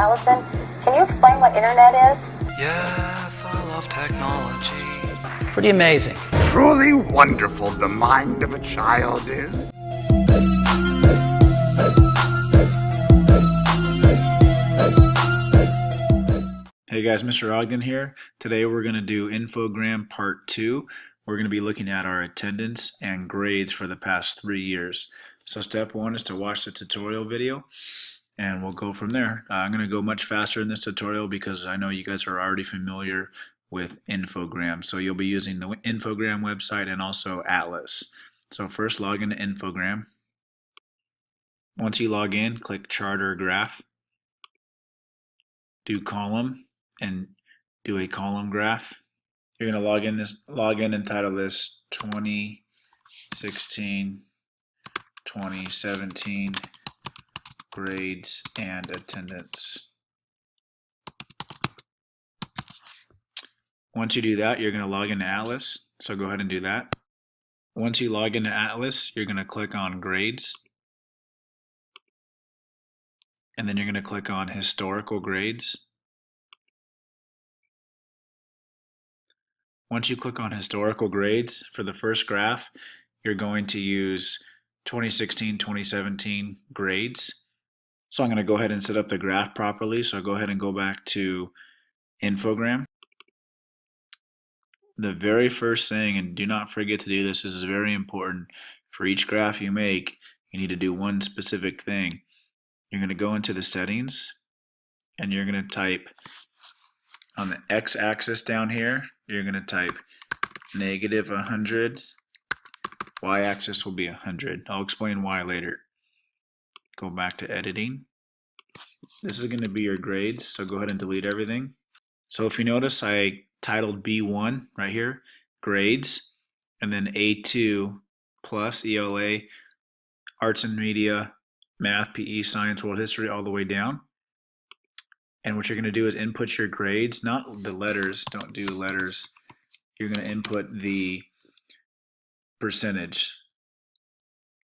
Allison, can you explain what internet is? Yes, I love technology. Pretty amazing. Truly wonderful the mind of a child is. Hey guys, Mr. Ogden here. Today we're going to do InfoGRAM Part 2. We're going to be looking at our attendance and grades for the past 3 years. So step 1 is to watch the tutorial video and we'll go from there. I'm going to go much faster in this tutorial because I know you guys are already familiar with InfoGRAM. So you'll be using the InfoGRAM website and also Atlas. So first log into InfoGRAM. Once you log in, click chart or graph. Do column and do a column graph. You're going to log in and title this 2016 2017 grades and attendance. Once you do that, you're going to log into Atlas, so go ahead and do that. Once you log into Atlas, you're going to click on grades, and then you're going to click on historical grades. Once you click on historical grades, for the first graph, you're going to use 2016-2017 grades. So I'm going to go ahead and set up the graph properly. So I'll go ahead and go back to InfoGRAM. The very first thing, and do not forget to do this, is very important. For each graph you make, you need to do one specific thing. You're going to go into the settings, and you're going to type on the x-axis down here, you're going to type -100. Y-axis will be 100. I'll explain why later. Go back to editing. This is going to be your grades, so go ahead and delete everything. So if you notice, I titled B1 right here, grades, and then A2 plus ELA, arts and media, math, PE, science, world history, all the way down. And what you're going to do is input your grades, not the letters, don't do letters. You're going to input the percentage.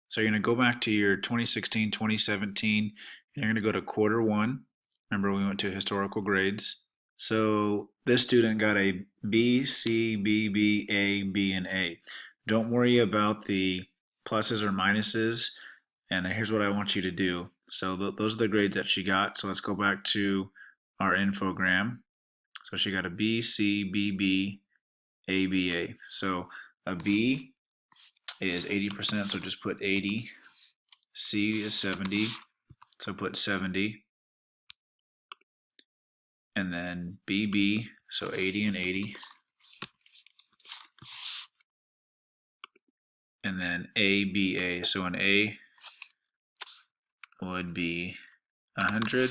So you're going to go back to your 2016, 2017, and you're going to go to quarter 1. Remember we went to historical grades. So this student got a B, C, B, B, A, B, and A. Don't worry about the pluses or minuses, and here's what I want you to do. So those are the grades that she got. So let's go back to our InfoGRAM. So she got a B, C, B, B, A, B, A. So a B is 80%, so just put 80. C is 70, so put 70. And then BB, so 80 and 80. And then ABA, so an A would be 100.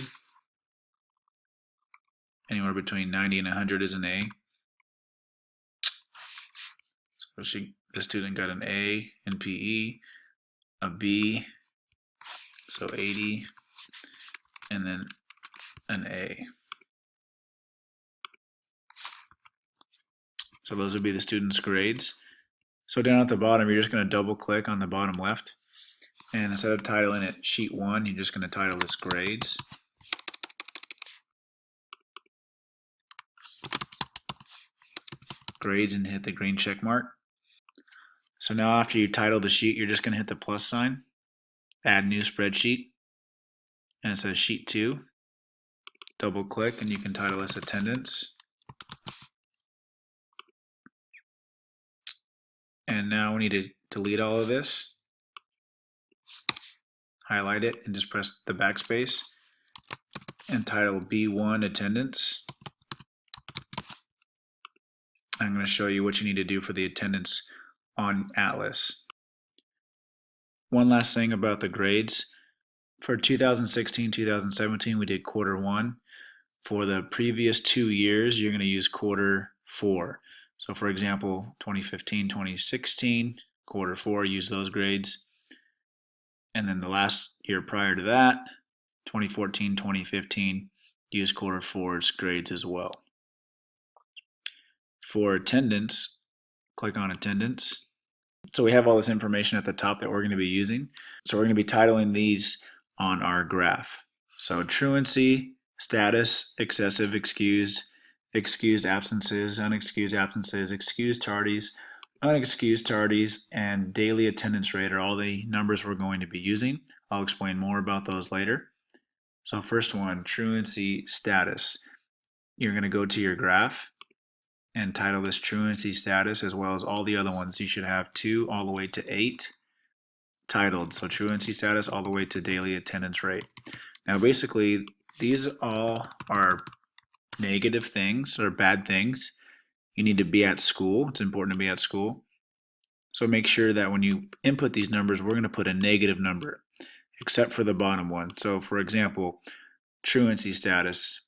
Anywhere between 90 and 100 is an A. So the student got an A in PE, a B, so 80, and then an A. So those would be the student's grades. So down at the bottom, you're just going to double click on the bottom left, and instead of titling it sheet 1, you're just going to title this grades. Grades, and hit the green check mark. So now after you title the sheet, you're just going to hit the plus sign, add new spreadsheet, and it says sheet 2. Double click and you can title this attendance. And now we need to delete all of this, highlight it, and just press the backspace and title B1 attendance. I'm going to show you what you need to do for the attendance on Atlas. One last thing about the grades. For 2016-2017, we did quarter 1. For the previous 2 years, you're going to use quarter 4. So for example, 2015-2016, quarter 4, use those grades. And then the last year prior to that, 2014-2015, use quarter 4's grades as well. For attendance, click on attendance. So we have all this information at the top that we're going to be using. So we're going to be titling these on our graph. So truancy, status, excessive, excused, excused absences, unexcused absences, excused tardies, unexcused tardies, and daily attendance rate are all the numbers we're going to be using. I'll explain more about those later. So first one, truancy status. You're going to go to your graph and title this truancy status as well as all the other ones. You should have 2 all the way to 8 titled. So truancy status all the way to daily attendance rate. Now basically these all are negative things or bad things. You need to be at school. It's important to be at school. So make sure that when you input these numbers, we're going to put a negative number, except for the bottom one. So for example, truancy status.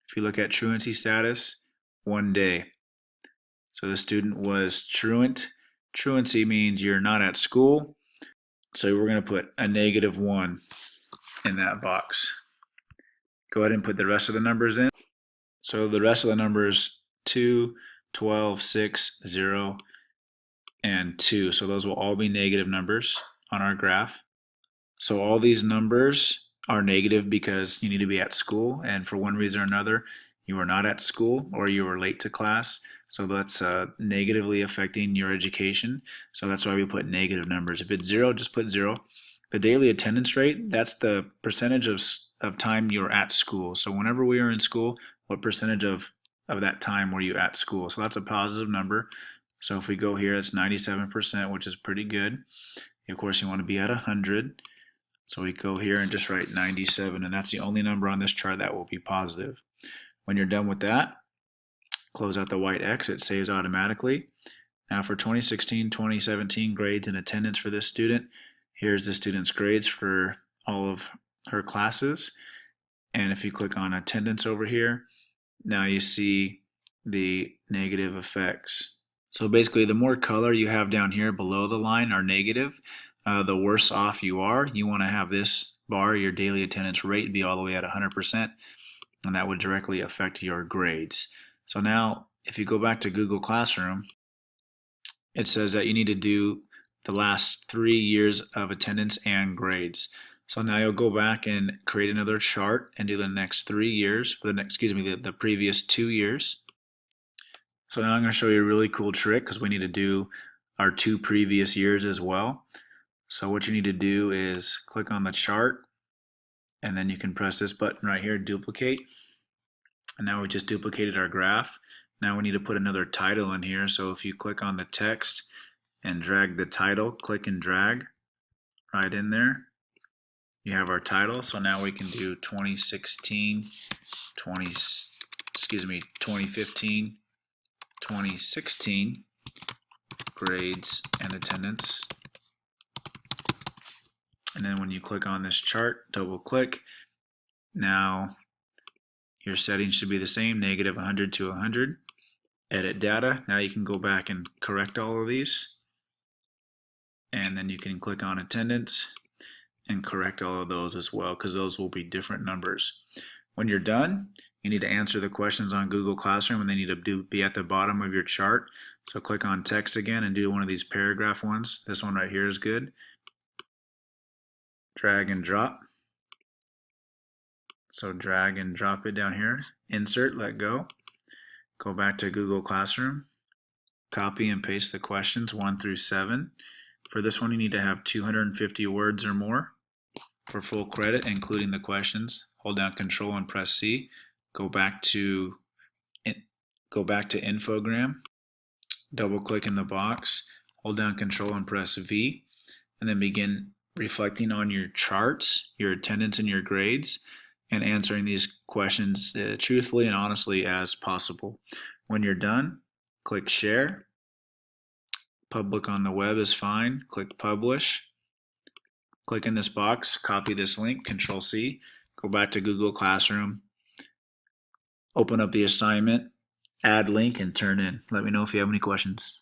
If you look at truancy status, 1 day. So the student was truant. Truancy means you're not at school. So we're going to put a -1 in that box. Go ahead and put the rest of the numbers in. So the rest of the numbers, 2, 12, 6, 0, and 2. So those will all be negative numbers on our graph. So all these numbers are negative because you need to be at school, and for one reason or another, you are not at school or you were late to class. So that's negatively affecting your education. So that's why we put negative numbers. If it's 0, just put 0. The daily attendance rate, that's the percentage of time you're at school. So whenever we are in school, what percentage of that time were you at school? So that's a positive number. So if we go here, it's 97%, which is pretty good. Of course, you want to be at 100. So we go here and just write 97, and that's the only number on this chart that will be positive. When you're done with that, close out the white X. It saves automatically. Now for 2016-2017 grades and attendance for this student, here's the student's grades for all of her classes. And if you click on attendance over here, now you see the negative effects. So basically, the more color you have down here below the line are negative, the worse off you are. You want to have this bar, your daily attendance rate, be all the way at 100%, and that would directly affect your grades. So now, if you go back to Google Classroom, it says that you need to do the last 3 years of attendance and grades. So now you'll go back and create another chart and do the next 3 years, or the previous 2 years. So now I'm going to show you a really cool trick because we need to do our 2 previous years as well. So what you need to do is click on the chart, and then you can press this button right here, duplicate. And now we just duplicated our graph. Now we need to put another title in here. So if you click on the text and drag the title, click and drag right in there, you have our title. So now we can do 2015, 2016 grades and attendance. And then when you click on this chart, double click. Now your settings should be the same, -100 to 100. Edit data. Now you can go back and correct all of these. And then you can click on attendance and correct all of those as well, because those will be different numbers. When you're done, you need to answer the questions on Google Classroom, and they need to be at the bottom of your chart. So click on text again and do one of these paragraph ones. This one right here is good. Drag and drop. So drag and drop it down here. Insert, let go. Go back to Google Classroom. Copy and paste the questions 1 through 7. For this one, you need to have 250 words or more for full credit, including the questions. Hold down Control and press C. Go back to InfoGRAM. Double click in the box. Hold down Control and press V, and then begin reflecting on your charts, your attendance, and your grades, and answering these questions truthfully and honestly as possible. When you're done, click Share. Public on the web is fine. Click Publish. Click in this box, copy this link, Control C, go back to Google Classroom, open up the assignment, add link, and turn in. Let me know if you have any questions.